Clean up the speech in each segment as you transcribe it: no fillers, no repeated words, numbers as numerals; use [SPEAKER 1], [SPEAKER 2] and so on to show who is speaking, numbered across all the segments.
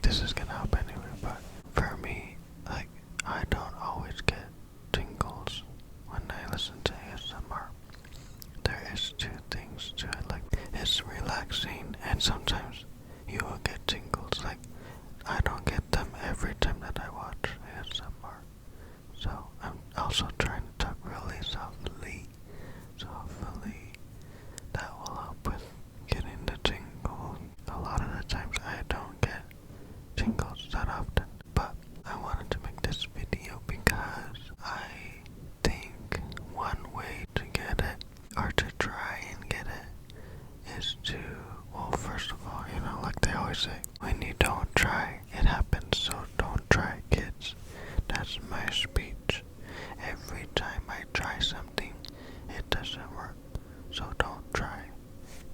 [SPEAKER 1] this is gonna help anyway, but for me, like, I don't always get tingles when I listen to ASMR. There is two things to it, like, it's relaxing, and sometimes you will get tingles. Like, I don't get them every time that I watch ASMR. So I'm also trying to talk really softly. So hopefully that will help with getting the tingles. A lot of the times I don't get tingles that often, but I wanted to make this video because I think one way to get it, or to try and get it, is to, well, first of all, like they always say, when you don't try, it happens, so don't try, kids. That's my speech. Every time I try something, it doesn't work, so don't try.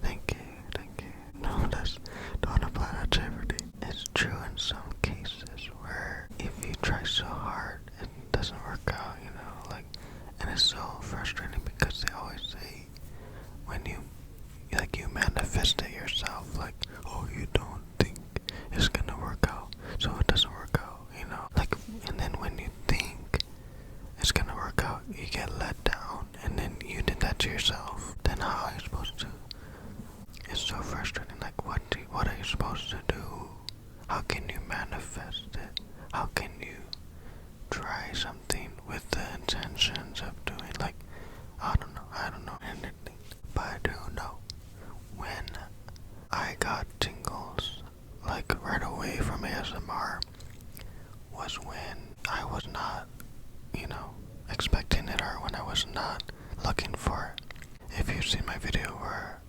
[SPEAKER 1] Thank you, thank you. No, don't apply that to everything. It's true in some cases where if you try so hard, it doesn't work out, like, and it's so frustrating because they always say, when you manifest it yourself, like, oh, you don't think it's gonna work out, so it doesn't work out, like, and then when you think it's gonna work out, you get let down, and then you did that to yourself. Then how are you supposed to? It's so frustrating. Like, what are you supposed to do? How can you manifest it? How can you try something with the intentions of doing, like, I don't know anything, but I do know when I got tingles, like, right away from ASMR, was when I was not, expecting it, or when I was not looking for it. If you've seen my video where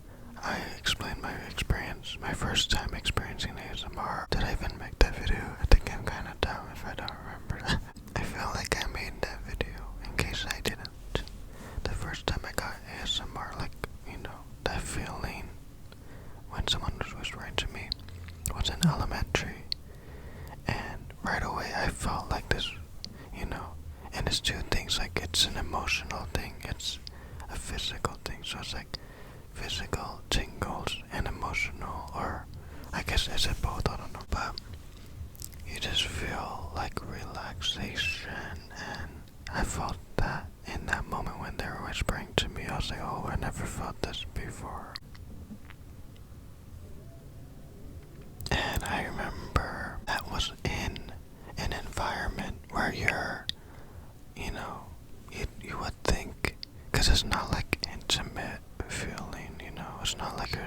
[SPEAKER 1] I explained my experience, my first time experiencing ASMR, did I even make that video? I think I'm kind of dumb if I don't remember that. I feel like I made that video in case I didn't. The first time I got ASMR, like, that feeling when someone was whispering to me was in elementary, and right away I felt like this, and it's two things, like, it's an emotional thing, it's a physical thing, so it's like physical tingles and emotional, or I guess is it both, I don't know, but you just feel like relaxation, and I felt that in that moment when they were whispering to me. I was like, oh, I never felt this before. And I remember that was in an environment where you're, you would think, because it's not like intimate feeling, it's not like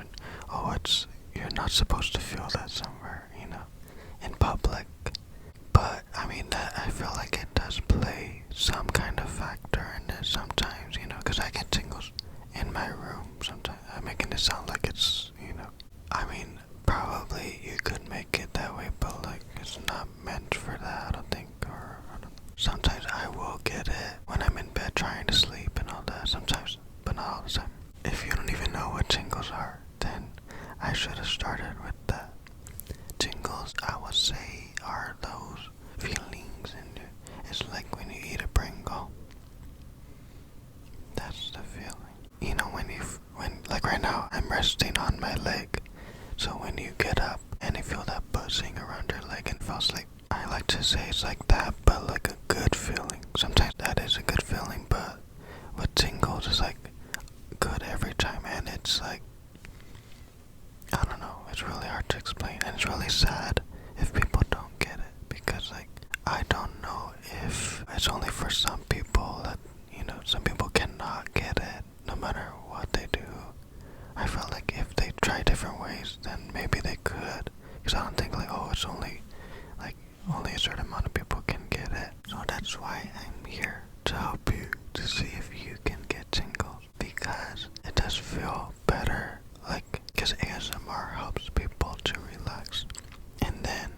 [SPEAKER 1] you're not supposed to feel that somewhere, in public. But I mean, that, I feel like it does play some kind of factor in it sometimes, because I get tingles in my room sometimes. I'm making it sound like it's, I mean, probably you could make it that way, but, like, it's not meant for that, I don't think, or I don't know. Sometimes I will get it when I'm in bed trying to sleep and all that, sometimes, but not all the time. If you don't even know what tingles are, then I should have started with that. Tingles, I would say, are those feelings in you. It's like when you eat a Pringle. That's the feeling. When like right now, I'm resting on my leg. So when you get up and you feel that buzzing around your leg and fall asleep, I like to say it's like that, but like a good feeling. Sometimes that is a good feeling, but with tingles, it's like good every time, and it's like, I don't know, it's really hard to explain, and it's really sad if people don't get it, because, like, I don't know if it's only for some people that, some people cannot get it, no matter what they do. I felt like if they try different ways, then maybe they could, because I don't think, like, oh, it's only a certain amount of people can get it. So that's why I'm here, to help you, to see if you can get tingles, because it does feel better, like, because ASMR helps people to relax, and then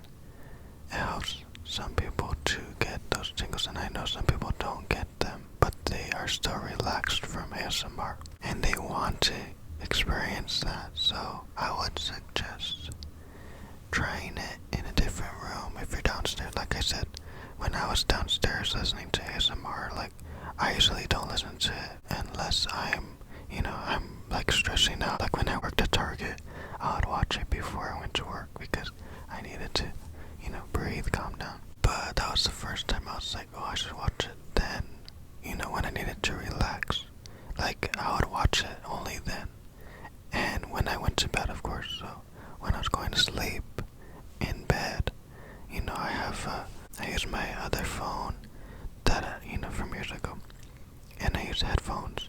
[SPEAKER 1] it helps some people to get those tingles, and I know some people don't get them, but they are still relaxed from ASMR, and they want to experience that. So I would suggest trying it in a different room if you're downstairs. Like I said, when I was downstairs listening to ASMR, like, I usually don't listen to it unless I'm like stressing out. Like when I worked at Target, I would watch it before I went to work because I needed to, breathe, calm down. But that was the first time I was like, oh, I should watch it then, when I needed to relax. Like, I would watch it only then. And when I went to bed, of course, so when I was going to sleep in bed, I use my other phone that, from years ago, and I use headphones,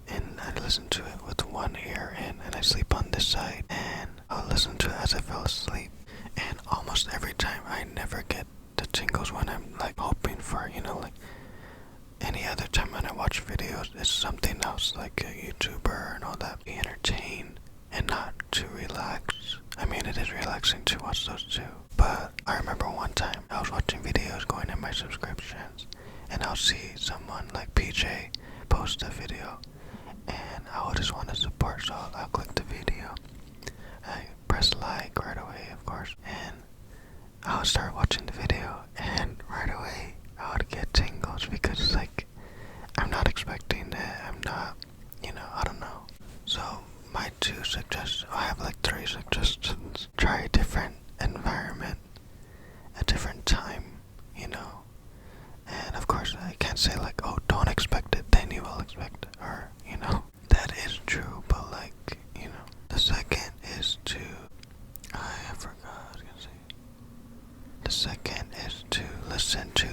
[SPEAKER 1] and I listen to it with one ear in, and I sleep on this side, and I'll listen to it as I fell asleep. And almost every time, I never get the tingles when I'm, like, hoping for, like, any other time when I watch videos, it's something else, like a YouTuber and all that. Be entertained and not to relax. I mean, it is relaxing to watch those too. But I remember one time I was watching videos going in my subscriptions, and I'll see someone like PJ post a video, and I would just want to support, so I'll click the video. I press like right away, of course, and I would start watching the video, and right away I would get tingles because, like, I'm not expecting it. I'm not, I don't know. So my two suggestions, I have like three suggestions. Try a different environment, a different time, and of course I can't say like, oh, don't expect it, then you will expect it, or, that is true, but like, the second is to, I forgot what I was gonna say. The second is to listen to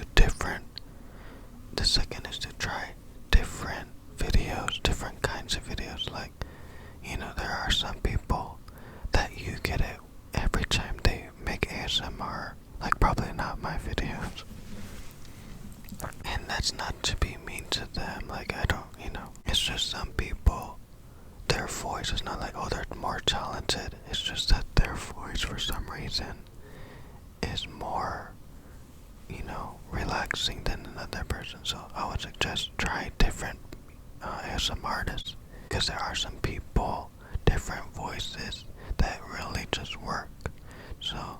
[SPEAKER 1] the second is to try different videos, different kinds of videos. Like, there are some people that you get it every time they make ASMR, like probably not my videos. And that's not to be mean to them, like I don't, it's just some people, their voice is not like, oh, they're more talented. It's just that their voice for some reason is more, relaxing than another person. So I would suggest try different ASMR artists, because there are some people, different voices that really just work. So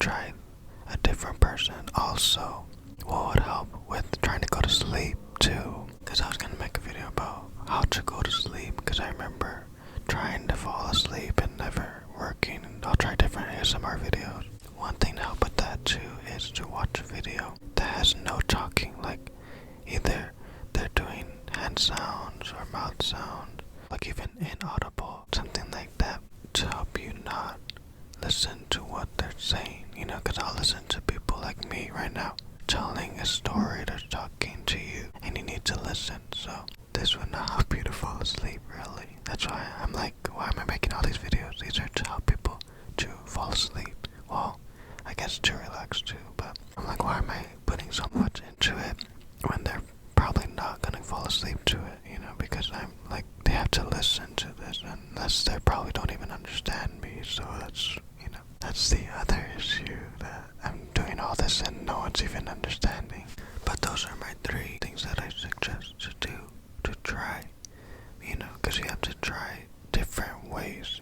[SPEAKER 1] try a different person. Also, what would help with trying to go to sleep too, because I was gonna make a video about how to go to sleep, because I remember trying to fall asleep and never working. And I'll try different ASMR videos. One thing to help with that too is to watch a video that has no talking, like either they're doing hand sounds or mouth sounds, like even inaudible, something like that, to help you not listen to what they're saying, because I'll listen to people like me right now telling a story, they're talking to you, and you need to listen. So this would not help you to fall asleep, really. That's why I'm like, why am I making all these videos? These are to help people to fall asleep. Well, I guess to relax too, but I'm like, why am I putting so much into it when they're probably not gonna fall asleep to it, because I'm like, they have to listen to this, unless they probably don't even understand me. So that's, that's the other issue, that I'm doing all this and no one's even understanding. But those are my three things that I suggest to do, to try, because you have to try different ways,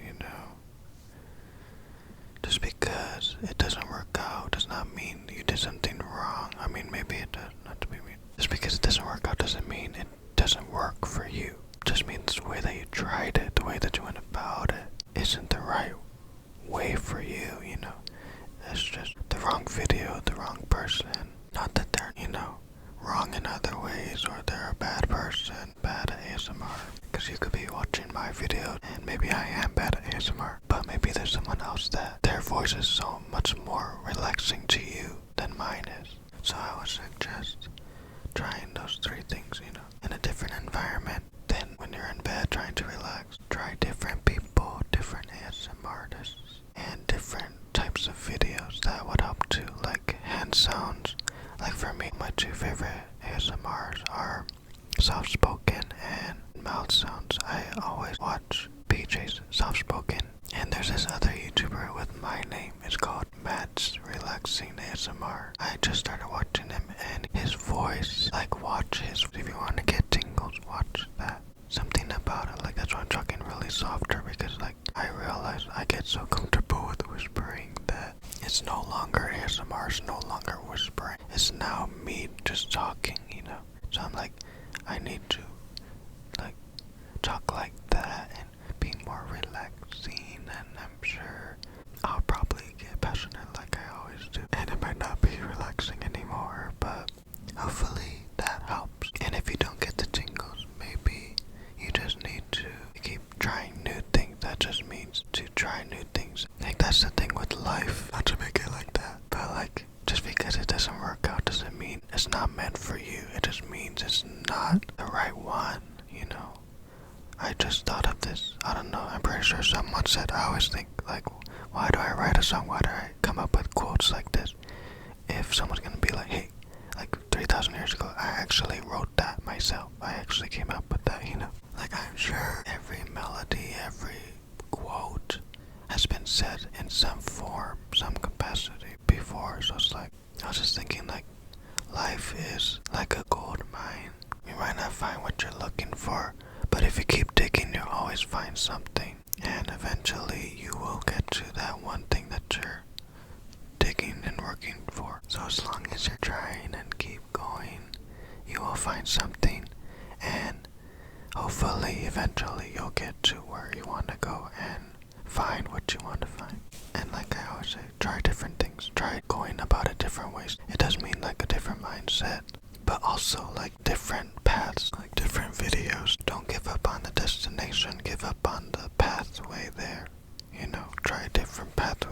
[SPEAKER 1] Just because it doesn't work out does not mean you did something wrong. I mean, maybe it does, not to be mean. Just because it doesn't work out doesn't mean it doesn't work for you. It just means the way that you tried it, the way that you went about it, isn't the right way for you, It's just the wrong video, the wrong person. Not that they're, wrong in other ways, or they're a bad person, bad at ASMR. Because you could be watching my video, and maybe I am bad at ASMR, but maybe there's someone else that their voice is so much more relaxing to you than mine is. So I would suggest trying those three things, in a different environment. Then when you're in bed trying to relax, try different people, different ASMR artists, and different types of videos that would help too, like hand sounds. Like for me, my two favorite ASMRs are soft-spoken and mouth sounds. I always watch PJ's soft-spoken, and there's this other YouTuber with my name. It's called Matt's Relaxing ASMR. I just started watching him, and his voice, like, watch his, if you want to get tingles, watch that. Something about it, like, that's why I'm talking really softer, because, like, I realize I get so comfortable with whispering that it's no longer ASMR, it's no longer whispering. It's now me just talking, So I'm like, I need to, like, talk like that and be more relaxing, and I'm sure I'll probably get passionate like I always do. that's the thing with life. Not to make it like that, but like, just because it doesn't work out doesn't mean it's not meant for you. It just means it's not the right one, you know? I just thought of this. I don't know. I'm pretty sure someone said, I always think, like, why do I write a song? Why do I come up with quotes like this? If someone's gonna be like, hey, like 3,000 years ago, I actually wrote that myself. I actually came up with that, you know? Like, I'm sure every melody, every quote has been said in some form, some capacity before. So it's like, I was just thinking, like, life is like a gold mine. You might not find what you're looking for, but if you keep digging, you'll always find something. And eventually, you will get to that one thing that you're digging and working for. So as long as you're trying and keep going, you will find something. And hopefully, eventually, you'll get to where you want to go and find what you want to find. And like I always say, try different things. Try going about it different ways. It does mean like a different mindset, but also like different paths, like different videos. Don't give up on the destination, give up on the pathway there. You know, try different pathways.